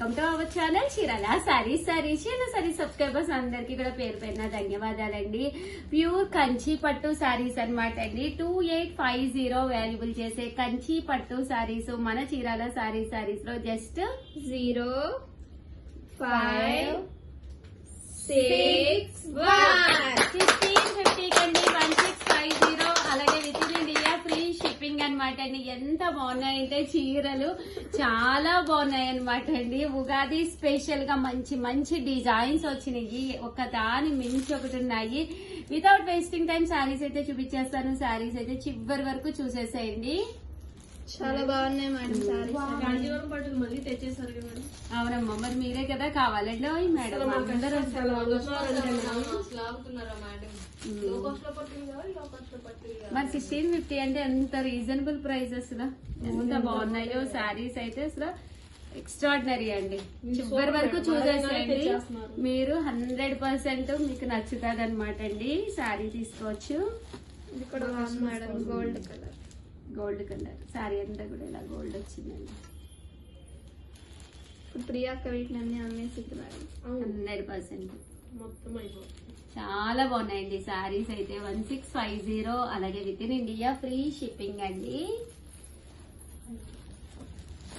Welcome to our channel Chirala saris. Subscribers అందరికి కూడా పేరు పేరున ధన్యవాదాలండి. ప్యూర్ కంచి పట్టు సారీస్ అన్నమాట అండి. 2850 వాల్యుబుల్ చేసే కంచి పట్టు సారీస్ మన చీరాల సారీస్ లో జస్ట్ 1550 కండి 1650. అలాగే with in India free shipping అనమాట అండి. ఎంత బాగున్నాయంటే చీరలు చాలా బాగున్నాయి అనమాట అండి. ఉగాది స్పెషల్ గా మంచి మంచి డిజైన్స్ వచ్చినాయి, ఒక దాని మించి ఒకటి ఉన్నాయి. వితౌట్ వేస్టింగ్ టైం శారీస్ అయితే చూపించేస్తాను. శారీస్ అయితే చివరి వరకు చూసేసేయండి. చాలా బాగున్నాయి మేడం సారీస్. కాంజీవరం పట్టుకు మళ్ళీ తెచ్చేసారు కదా మేడం. అవునమ్మా, మరి మీరే కదా కావాలండి. ఓయ్ మేడం అందరూ మరి 1650 అంటే ఎంత రీజనబుల్ ప్రైస్ అసలు, ఎంత బాగున్నాయో శారీస్ అయితే అసలు ఎక్స్ట్రాడినరీ అండి. చివరి వరకు చూసేసేయండి, మీరు 100% మీకు నచ్చుతుంది అనమాట అండి. శారీ తీసుకోవచ్చు. ఇది కూడా బాగుంది madam, gold colour. Gold colour sari అంతా కూడా ఇలా గోల్డ్ వచ్చిందండి. ఇప్పుడు ప్రియాక్క వీటిని అన్ని అమ్మేసింది మేడం. 100% మొత్తం అయిపోతుంది. చాలా బాగున్నాయండి శారీస్ అయితే. 1650 అలాగే with in India free shipping అండి.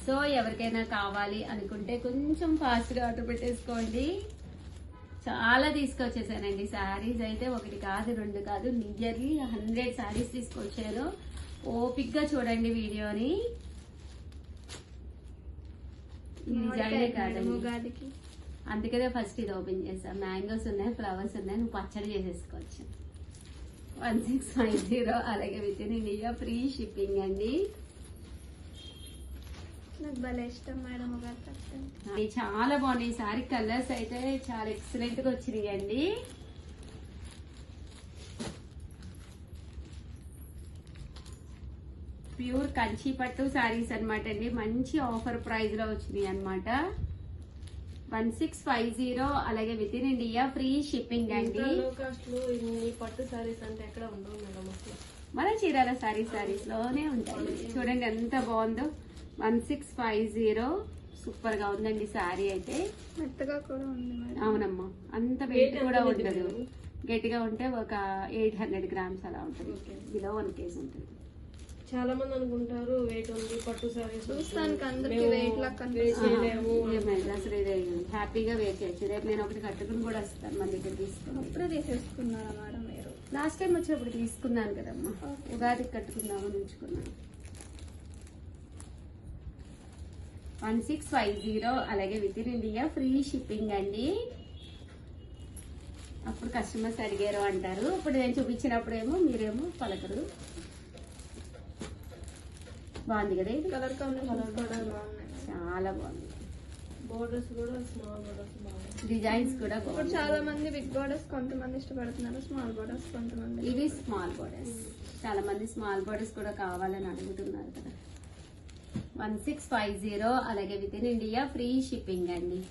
సో ఎవరికైనా కావాలి అనుకుంటే కొంచెం ఫాస్ట్ గా ఆర్డర్ పెట్టేసుకోండి. చాలా తీసుకొచ్చేసానండి శారీస్ అయితే. ఒకటి కాదు రెండు కాదు, నియర్లీ 100 శారీస్ తీసుకొచ్చాను. ఓపిక్ గా చూడండి వీడియోని. ఈ డిజైనే కాదండి, ఉగాదికి అందుకనే ఫస్ట్ ఇది ఓపెన్ చేసా. మ్యాంగోస్ ఉన్నాయి, ఫ్లవర్స్ ఉన్నాయి, నువ్వు పచ్చడి చేసేసుకోవచ్చు. 1650 అలాగే with in India free shipping అండి. నాకు భలే ఇష్టం మేడం ఉగాది పచ్చడి. ఇది చాలా బాగున్నాయి. ఈ సారీ కలర్స్ అయితే చాలా ఎక్సలెంట్ గా వచ్చినాయి అండి. ప్యూర్ కంచి పట్టు శారీస్ అనమాట అండి. మంచి ఆఫర్ ప్రైస్ లో వచ్చినాయి అనమాట. 1650 అలాగే with in India free shipping అండి. లో కాస్ట్ లో ఇన్ని పట్టు సారీస్ అంటే ఎక్కడ ఉండవు మేడం అసలు. మన చీరాల సారీస్ లోనే ఉంటాయి. చూడండి ఎంత బాగుందో. 1650 సూపర్ గా ఉందండి శారీ అయితే. మెత్తగా కూడా ఉంది మేడం. అవునమ్మా, అంత వెయిట్ కూడా ఉండదు. గట్టిగా ఉంటే ఒక 800 గ్రామ్స్ అలా ఉంటుంది. బిలో 1 kg ఉంటుంది. చాలా మంది అనుకుంటారు వెయిట్ ఉంది పట్టు సారీస్ చూస్తానికి అందరికి వెయిట్ లా అసలు ఇదే హ్యాపీగా వేర్ చేయొచ్చు. రేపు నేను ఒకటి కట్టుకుని కూడా వస్తాను మన దగ్గర తీసుకుని. అప్పుడే తీసేసుకున్నారా మేడం మీరు? లాస్ట్ టైం వచ్చినప్పుడు తీసుకున్నాను కదమ్మా, ఉగాదికి కట్టుకుందామని ఉంచుకున్నాను. 1650 అలాగే with in India free shipping అండి. అప్పుడు కస్టమర్స్ అడిగారు అంటారు, ఇప్పుడు నేను చూపించినప్పుడేమో మీరేమో పలకరు. బాగుంది కదా ఇది, కలర్ కాంబినేషన్ కూడా బాగున్నాయి. చాలా బాగుంది. బోర్డర్స్ కూడా స్మాల్ బోర్డర్స్ బాగుంది. డిజైన్స్ కూడా ఇప్పుడు బాగుంది. చాలా మంది బిగ్ బోర్డర్స్ కొంతమంది ఇష్టపడుతున్నారు, స్మాల్ బోర్డర్స్ కొంతమంది. ఇవి స్మాల్ బోర్డర్స్. చాలా మంది స్మాల్ బోర్డర్స్ కూడా కావాలని అడుగుతున్నారు కదా. 1650 అలాగే with in India free shipping అండి.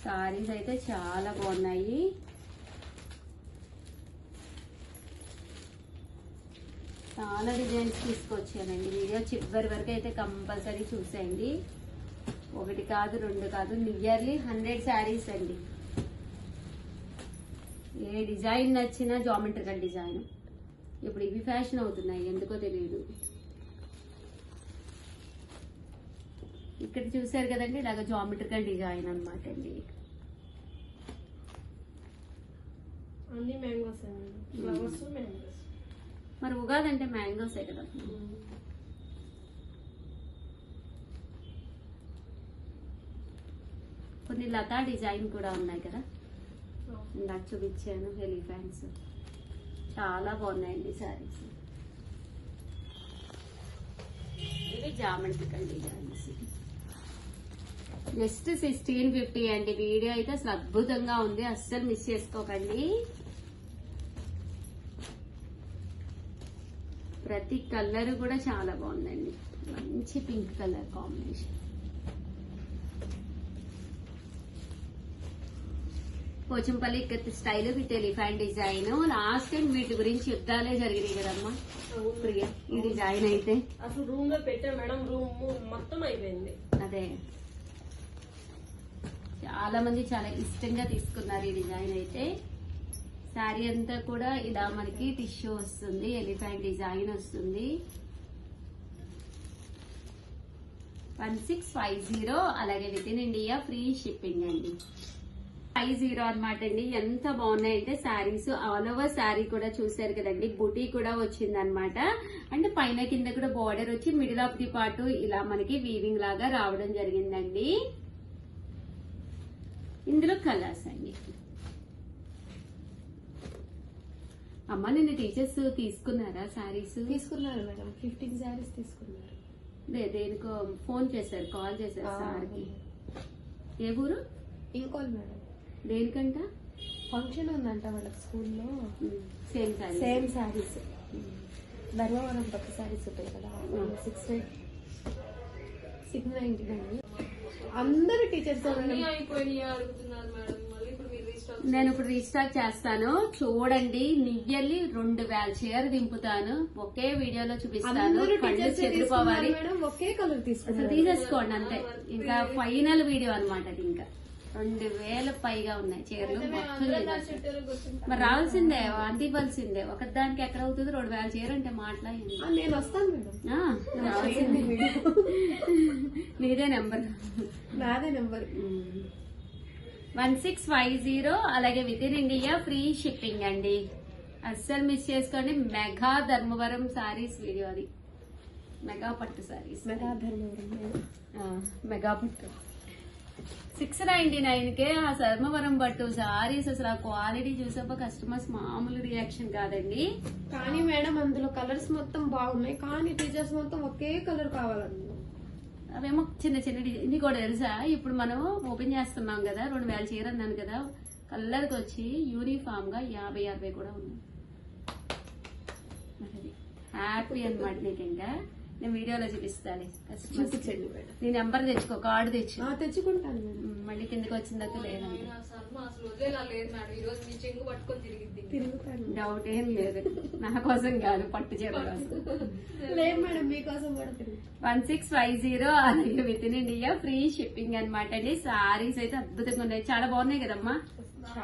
సారీస్ అయితే చాలా బాగున్నాయి. చాలా డిజైన్స్ తీసుకొచ్చానండి. వీడియో చివరి వరకు అయితే కంపల్సరీ చూసేయండి. ఒకటి కాదు రెండు కాదు, నియర్లీ 100 శారీస్ అండి. ఏ డిజైన్ నచ్చినా జామెట్రికల్ డిజైన్. ఇప్పుడు ఇవి ఫ్యాషన్ అవుతున్నాయి, ఎందుకో తెలియదు. ఇక్కడ చూసారు కదండి, ఇలాగ జామెట్రికల్ డిజైన్ అనమాట అండి. అన్ని మ్యాంగోస్ ఫ్లవర్స్ మ్యాంగోస్. మరి ఉగాది అంటే మ్యాంగోసే కదా. కొన్ని లతా డిజైన్ కూడా ఉన్నాయి కదా, ఇందాక చూపించాను. ఎలిఫెంట్స్ చాలా బాగున్నాయండి శారీస్. ఇవి జామెట్రికల్ డిజైన్స్. జస్ట్ 1650 అండి. వీడియో అయితే అసలు అద్భుతంగా ఉంది, అస్సలు మిస్ చేసుకోకండి. ప్రతి కలర్ కూడా చాలా బాగుందండి. మంచి pink colour combination. Pochampally Ikat style with elephant design. Last time వీటి గురించి యుద్ధాలే జరిగినాయి కదమ్మా ప్రియ. ఈ డిజైన్ అయితే అసలు రూమ్ లో పెట్టా మేడం, రూమ్ మొత్తం అయిపోయింది. అదే చాలా మంది చాలా ఇష్టంగా తీసుకున్నారు ఈ డిజైన్ అయితే. శారీ అంతా కూడా ఇలా మనకి టిష్యూ వస్తుంది, ఎలిఫెంట్ డిజైన్ వస్తుంది. 1650 అలాగే with in India free shipping అండి. 50 అనమాట అండి. ఎంత బాగున్నాయంటే శారీస్, ఆల్ ఓవర్ శారీ కూడా చూసారు కదండి, బుటీ కూడా వచ్చింది అనమాట. అంటే పైన కింద కూడా బార్డర్ వచ్చి మిడిల్ ఆఫ్ ది పార్ట్ ఇలా మనకి వీవింగ్ లాగా రావడం జరిగిందండి. ఇందులో కలర్స్ అండి. అమ్మ నిన్న టీచర్స్ తీసుకున్నారా శారీస్? తీసుకున్నారు మేడం, 15 శారీస్ తీసుకున్నారు. దేనికో ఫోన్ చేశారు, కాల్ చేశారు సార్కి. ఏ ఊరు? ఇంకోల్ మేడం. దేనికంట? ఫంక్షన్ ఉందంట వాళ్ళకి స్కూల్లో. సేమ్ శారీ. సేమ్ శారీస్. ధర్మవరం కొత్త శారీస్ ఉంటాయి కదా, 690 అందరు టీచర్స్ అయిపోయినాయి అడుగుతున్నారు మేడం. మళ్ళీ ఇప్పుడు మీరు రీస్టాక్. నేను ఇప్పుడు రీస్టాక్ చేస్తాను చూడండి. నియర్లీ 2000 చీర దింపుతాను, ఒకే వీడియోలో చూపిస్తాను. కళ్ళు చెదిరిపోవాలి. ఒకే కలర్ అసలు తీసేసుకోండి అంతే. ఇంకా ఫైనల్ వీడియో అనమాట అది. ఇంకా 2000 పైగా ఉన్నాయి చీరలు మొత్తం. మరి రావాల్సిందే, అందివ్వాల్సిందే. ఒకదానికి ఎక్కడ అవుతుంది? 2000 చీర అంటే మాట్లాడింది. నేను వస్తాను మేడం. రావాల్సిందే. నీదే నెంబర్? నాదే నెంబర్. 1650 అలాగే with in India free shipping అండి. అస్సలు మిస్ చేసుకోండి. మెగా ధర్మవరం సారీస్ వీడియో అది. మెగా పట్టు సారీస్, మెగా ధర్మవరం, మెగా పట్టు 699కే ఆ ధర్మవరం పట్టు సారీస్. అసలు ఆ క్వాలిటీ చూసాక కస్టమర్స్ మామూలు రియాక్షన్ కాదండి. కానీ మేడం అందులో కలర్స్ మొత్తం బాగున్నాయి, కానీ టీచర్స్ మొత్తం ఒకే కలర్ కావాలండి. అవేమో చిన్న చిన్న ఇది కూడా తెలుసా, ఇప్పుడు మనం ఓపెన్ చేస్తున్నాం కదా, 2000 చీర అన్నాను కదా, కలర్కి వచ్చి యూనిఫామ్ గా 50-60 కూడా ఉన్నాయి. హ్యాపీ అనమాట. నీకు ఇంకా నేను వీడియోలో చూపిస్తాను. చూపించండి మేడం. నీ నెంబర్ తెచ్చుకో, కార్డు తెచ్చు. తెచ్చుకుంటాను మేడం. మళ్ళీ కిందకి వచ్చిందాక లేదండి. తిరుగుతాను. డౌట్ ఏం లేదు. నా కోసం కాదు, పట్టు చీర కోసం. లేదు మేడం, మీకోసం కూడా తిరుగుతాను. 1650 అలాగే with in India free shipping అనమాట అండి. సారీస్ అయితే అద్భుతంగా ఉన్నాయి, చాలా బాగున్నాయి కదమ్మా.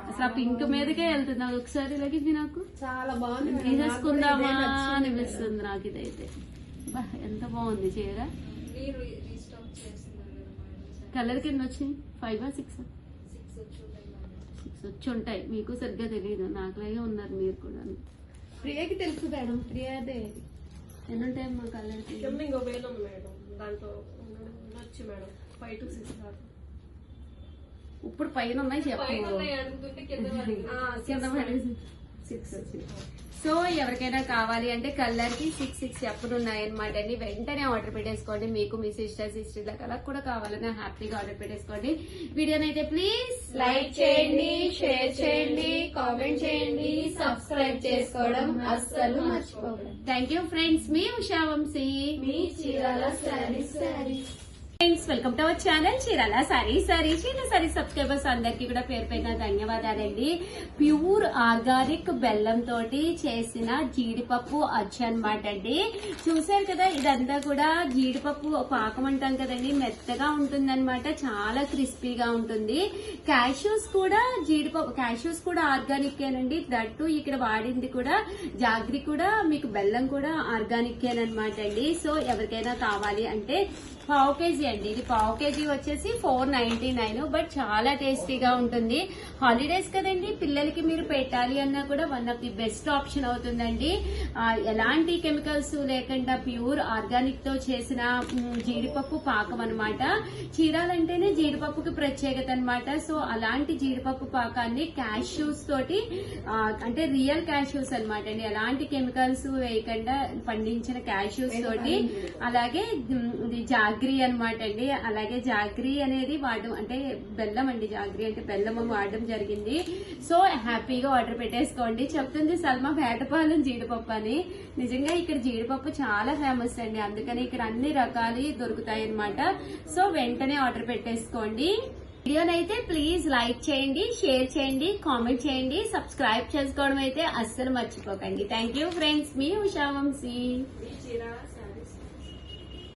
అసలు ఆ పింక్ మీదకే వెళ్తున్నా ఒకసారి. ఇలాగే ఇది నాకు చాలా బాగుంది. తీసేసుకుందామా అనిపిస్తుంది నాకు. ఇదైతే ఎంత బాగుంది చీర. కలర్ కింద వచ్చినాయి 5 or 6 వచ్చి ఉంటాయి. మీకు సరిగ్గా తెలియదు, నాకులాగే ఉన్నారు మీరు కూడా. ప్రియాకి తెలుసు మేడం, ప్రియాదే. ఎన్ని ఉంటాయమ్మా కలర్? దాంట్లో వచ్చి మేడం 5 to 6 దాకా. ఇప్పుడు పైన ఉన్నాయి చెప్పు. కింద 6 వచ్చింది. సో ఎవరికైనా కావాలి అంటే కలర్ కి 6 ఎప్పుడు ఉన్నాయన్నమాట అండి. వెంటనే ఆర్డర్ పెట్టేసుకోండి. మీకు మీ సిస్టర్ కలర్ కూడా కావాలని హ్యాపీగా ఆర్డర్ పెట్టేసుకోండి. వీడియోనైతే ప్లీజ్ లైక్ చేయండి, షేర్ చేయండి, కామెంట్ చేయండి, సబ్స్క్రైబ్ చేసుకోవడం అస్సలు మర్చిపోకండి. Thank you friends. మీ ఉషా వంశీ, మీ Chirala sarees. Friends welcome to our channel Chirala sarees. Chirala saree subscribers అందరికి కూడా పేరు పైన ధన్యవాదాలండి. ప్యూర్ ఆర్గానిక్ బెల్లం తోటి చేసిన జీడిపప్పు అచ్చు అనమాట అండి. చూసారు కదా, ఇదంతా కూడా జీడిపప్పు పాకం అంటాం కదండి, మెత్తగా ఉంటుంది అనమాట, చాలా క్రిస్పీగా ఉంటుంది. క్యాష్యూస్ కూడా జీడిపప్పు, క్యాష్యూస్ కూడా ఆర్గానిక్ ఏనండి. దట్టు ఇక్కడ వాడింది కూడా జాగ్రి కూడా, మీకు బెల్లం కూడా ఆర్గానిక్ అనమాట అండి. సో ఎవరికైనా కావాలి అంటే 1/2 kg అండి. ఇది 1/2 kg వచ్చేసి 499. బట్ చాలా టేస్టీగా ఉంటుంది. హాలిడేస్ కదండి, పిల్లలకి మీరు పెట్టాలి అన్నా కూడా one of the best option అవుతుందండి. ఎలాంటి కెమికల్స్ లేకుండా ప్యూర్ ఆర్గానిక్ తో చేసిన జీడిపప్పు పాకం అనమాట. చీరాలంటేనే జీడిపప్పుకి ప్రత్యేకత అనమాట. సో అలాంటి జీడిపప్పు పాకాన్ని క్యాష్యూస్ తోటి, అంటే రియల్ క్యాష్యూస్ అనమాట అండి, ఎలాంటి కెమికల్స్ వేయకుండా పండించిన క్యాష్యూస్ తోటి, అలాగే జాగ్రీ అనమాట అండి. అలాగే జాగ్రీ అనేది వాడడం, అంటే బెల్లం అండి, జాగ్రీ అంటే బెల్లం వాడడం జరిగింది. సో హ్యాపీగా ఆర్డర్ పెట్టేసుకోండి. చెప్తుంది సల్మా వేటపాలెం జీడిపప్పు అని. నిజంగా ఇక్కడ జీడిపప్పు చాలా ఫేమస్ అండి, అందుకని ఇక్కడ అన్ని రకాలు దొరుకుతాయి అనమాట. సో వెంటనే ఆర్డర్ పెట్టేసుకోండి. వీడియోనైతే ప్లీజ్ లైక్ చేయండి, షేర్ చేయండి, కామెంట్ చేయండి, సబ్స్క్రైబ్ చేసుకోవడం అయితే అస్సలు మర్చిపోకండి. థ్యాంక్ యూ ఫ్రెండ్స్, మీ ఉషా వంశీ.